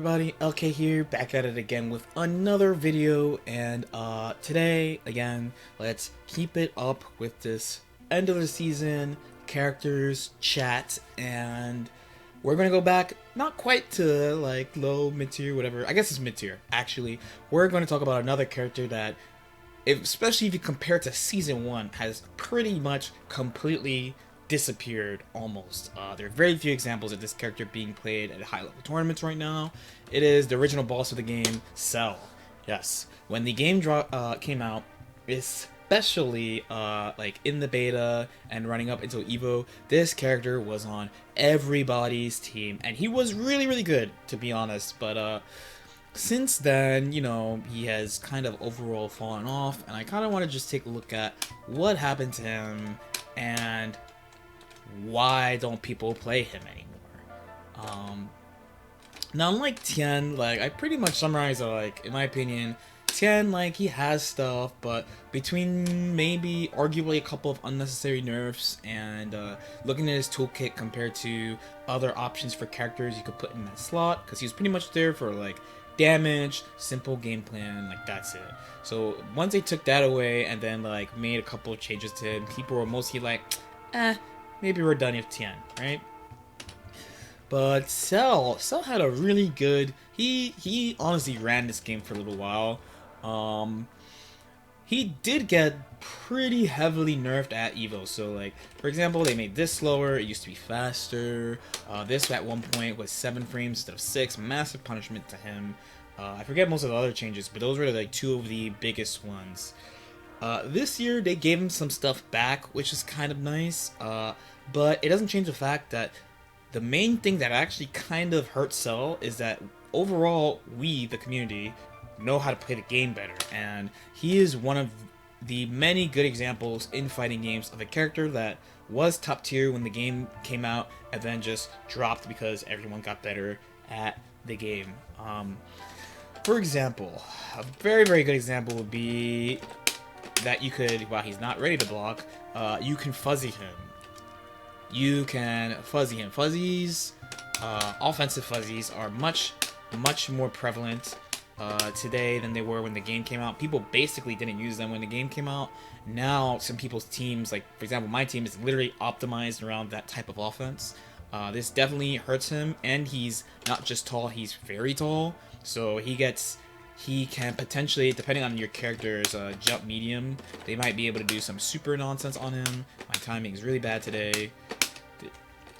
everybody, LK here, back at it again with another video, and today, again, let's keep it up with this end of the season, characters, chat, and we're gonna go back, not quite to like low, mid-tier, whatever, I guess it's mid-tier, actually. We're gonna talk about another character that, especially if you compare it to Season 1, has pretty much completely disappeared almost. There are very few examples of this character being played at high-level tournaments right now. It is the original boss of the game, Cell. Yes, when the game came out, especially like in the beta and running up until Evo, this character was on everybody's team, and he was really, really good, to be honest. But since then, you know, he has kind of overall fallen off, and I kind of want to just take a look at what happened to him and why don't people play him anymore. Now, unlike Tien, like, I pretty much summarize it, like, in my opinion, Tien, like, he has stuff, but between maybe arguably a couple of unnecessary nerfs and looking at his toolkit compared to other options for characters you could put in that slot, because he was pretty much there for, like, damage, simple game plan, like, that's it. So once they took that away and then, like, made a couple of changes to him, people were mostly like, maybe we're done with Tien, right? But Cell had a really good. He honestly ran this game for a little while. He did get pretty heavily nerfed at Evo. So, like, for example, they made this slower. It used to be faster. This at one point was 7 frames instead of 6. Massive punishment to him. I forget most of the other changes, but those were like 2 of the biggest ones. This year they gave him some stuff back, which is kind of nice. But it doesn't change the fact that the main thing that actually kind of hurts Cell is that overall we, the community, know how to play the game better, and he is one of the many good examples in fighting games of a character that was top tier when the game came out and then just dropped because everyone got better at the game. For example, a very, very good example would be that you could, while he's not ready to block, you can fuzzy him. You can fuzzy him. Fuzzies, offensive fuzzies, are much more prevalent today than they were when the game came out. People basically didn't use them when the game came out. Now, some people's teams, like, for example, my team is literally optimized around that type of offense. This definitely hurts him, and he's not just tall, he's very tall. So he can potentially, depending on your character's jump medium, they might be able to do some super nonsense on him. My timing is really bad today.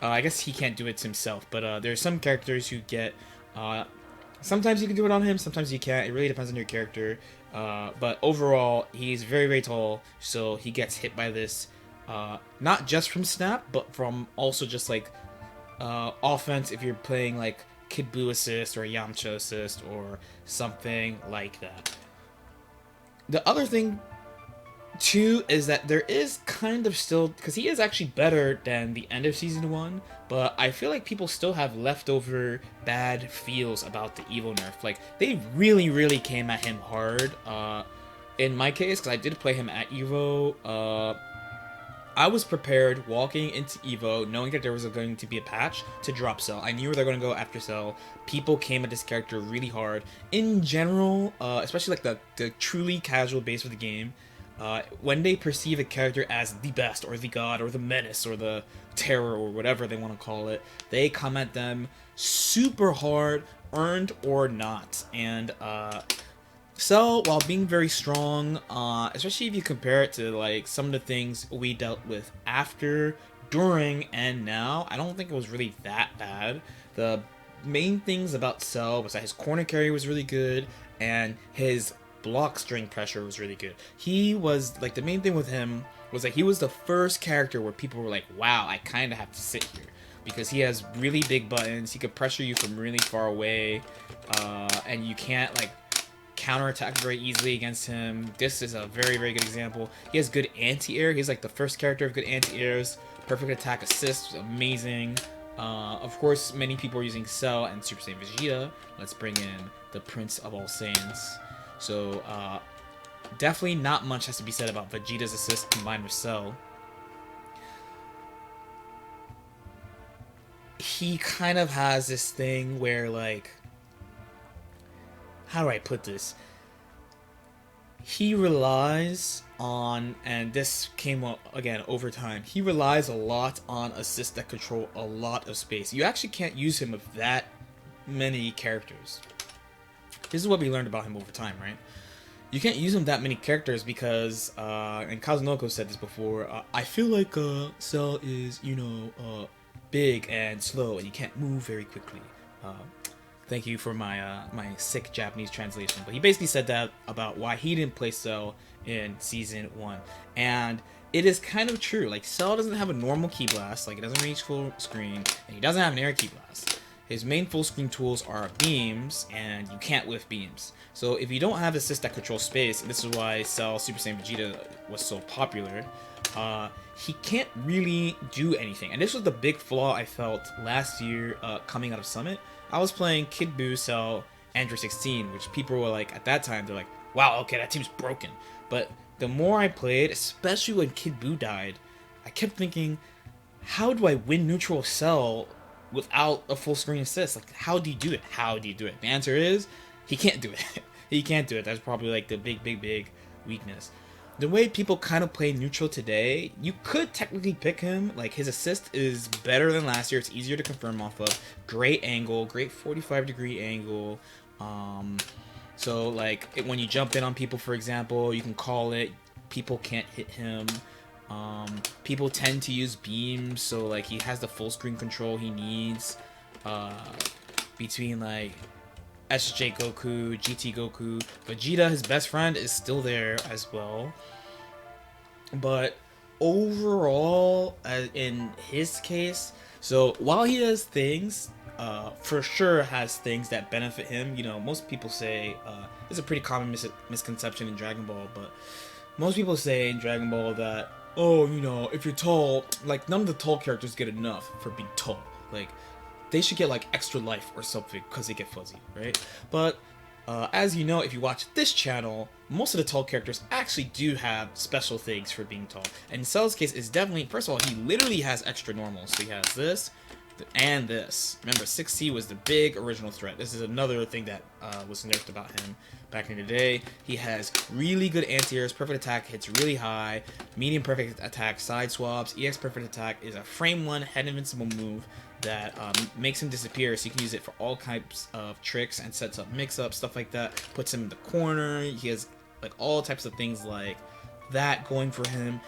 I guess he can't do it himself, but there's some characters who get... sometimes you can do it on him, sometimes you can't. It really depends on your character. But overall, he's very, very tall, so he gets hit by this, not just from snap, but from also just, like, offense if you're playing, like, Kid Buu assist or Yamcha assist or something like that. The other thing too is that there is kind of still, because he is actually better than the end of Season 1, but I feel like people still have leftover bad feels about the Evo nerf. Like, they really, really came at him hard. In my case, because I did play him at Evo, I was prepared walking into Evo knowing that there was going to be a patch to drop Cell. I knew they were going to go after Cell. People came at this character really hard. In general, especially like the truly casual base of the game, when they perceive a character as the best or the god or the menace or the terror or whatever they want to call it, they come at them super hard, earned or not. And Cell, while being very strong, especially if you compare it to like some of the things we dealt with after, during, and now, I don't think it was really that bad. The main things about Cell was that his corner carry was really good, and his block string pressure was really good. He was, like, the main thing with him was that he was the first character where people were like, wow, I kind of have to sit here. Because he has really big buttons, he could pressure you from really far away, and you can't, like, counterattack very easily against him. This is a very, very good example. He has good anti-air. He's like the first character of good anti-airs. Perfect attack assist, amazing. Of course, many people are using Cell and Super Saiyan Vegeta. Let's bring in the Prince of All Saiyans. So, definitely not much has to be said about Vegeta's assist combined with Cell. He kind of has this thing where, like, how do I put this? He relies on, and this came up again over time, he relies a lot on assists that control a lot of space. You actually can't use him with that many characters. This is what we learned about him over time, right? You can't use him that many characters because, and Kazunoko said this before, I feel like Cell is, big and slow and you can't move very quickly. Thank you for my my sick Japanese translation. But he basically said that about why he didn't play Cell in Season 1. And it is kind of true. Like, Cell doesn't have a normal key blast, like, it doesn't reach full screen, and he doesn't have an air key blast. His main full screen tools are beams, and you can't whiff beams. So if you don't have assists that control space, and this is why Cell Super Saiyan Vegeta was so popular, he can't really do anything. And this was the big flaw I felt last year coming out of Summit. I was playing Kid Buu, Cell, Android 16, which people were like, at that time, they're like, wow, okay, that team's broken. But the more I played, especially when Kid Buu died, I kept thinking, how do I win neutral Cell without a full screen assist? Like, how do you do it? How do you do it? The answer is, he can't do it. He can't do it. That's probably like the big weakness. The way people kind of play neutral today, you could technically pick him. Like, his assist is better than last year. It's easier to confirm off of. Great angle, great 45-degree angle. So, like, when you jump in on people, for example, you can call it. People can't hit him. People tend to use beams, so, like, he has the full screen control he needs. Between, like, SJ Goku, GT Goku, Vegeta, his best friend, is still there as well. But overall, in his case, so while he has things, for sure has things that benefit him. You know, most people say, it's a pretty common misconception in Dragon Ball, but most people say in Dragon Ball that, oh, you know, if you're tall, like, none of the tall characters get enough for being tall. Like, they should get, like, extra life or something because they get fuzzy, right? But as you know, if you watch this channel, most of the tall characters actually do have special things for being tall. And in Cell's case, it's definitely, first of all, he literally has extra normals. So he has this and this. Remember, 6C was the big original threat. This is another thing that was nerfed about him back in the day. He has really good anti-airs, perfect attack hits really high, medium perfect attack side swaps, EX perfect attack is a frame 1 head invincible move that makes him disappear, so you can use it for all types of tricks and sets up mix-ups, stuff like that, puts him in the corner. He has like all types of things like that going for him.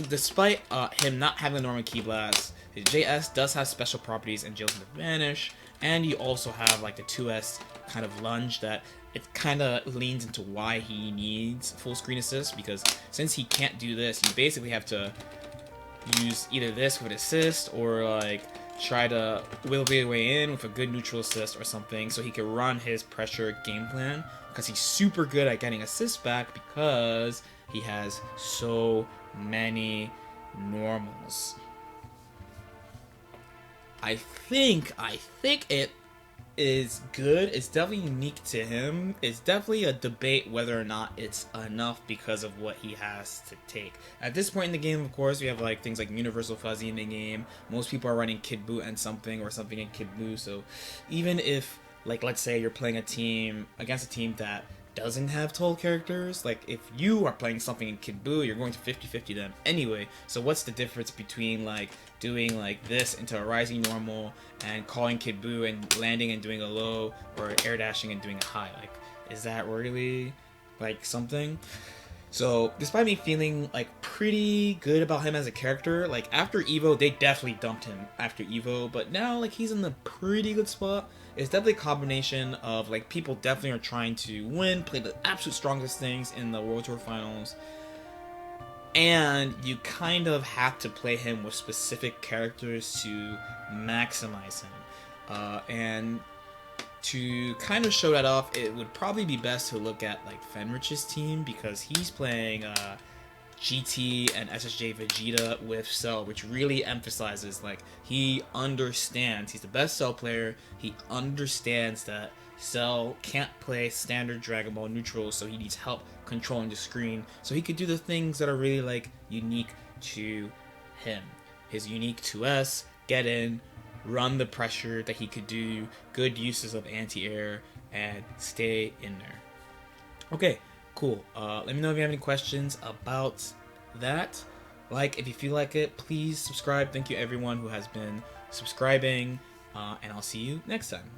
Despite him not having a normal key blast, his JS does have special properties and jails him to vanish, and you also have like the 2S kind of lunge that it kind of leans into why he needs full screen assist, because since he can't do this, you basically have to use either this with assist or like try to will your way in with a good neutral assist or something so he can run his pressure game plan, because he's super good at getting assists back because he has so many normals. I think it is good. It's definitely unique to him. It's definitely a debate whether or not it's enough because of what he has to take. At this point in the game, of course, we have like things like Universal Fuzzy in the game. Most people are running Kid Buu and something, or something in Kid Buu. So even if, like, let's say you're playing a team against a team that doesn't have tall characters, like if you are playing something in Kid Buu, you're going to 50-50 them anyway. So what's the difference between like doing like this into a rising normal and calling Kid Buu and landing and doing a low, or air dashing and doing a high? Like, is that really like something? So despite me feeling like pretty good about him as a character, like after Evo, they definitely dumped him after Evo, but now like he's in the pretty good spot. It's definitely a combination of like people definitely are trying to win, play the absolute strongest things in the World Tour Finals, and you kind of have to play him with specific characters to maximize him. And to kind of show that off, it would probably be best to look at like Fenrich's team, because he's playing GT and SSJ Vegeta with Cell, which really emphasizes like he understands, he's the best Cell player, he understands that Cell can't play standard Dragon Ball neutral, so he needs help controlling the screen so he could do the things that are really like unique to him. His unique 2S, get in, run the pressure that he could do, good uses of anti-air, and stay in there. Okay, cool. Let me know if you have any questions about that. Like, if you feel like it, please subscribe. Thank you everyone who has been subscribing, and I'll see you next time.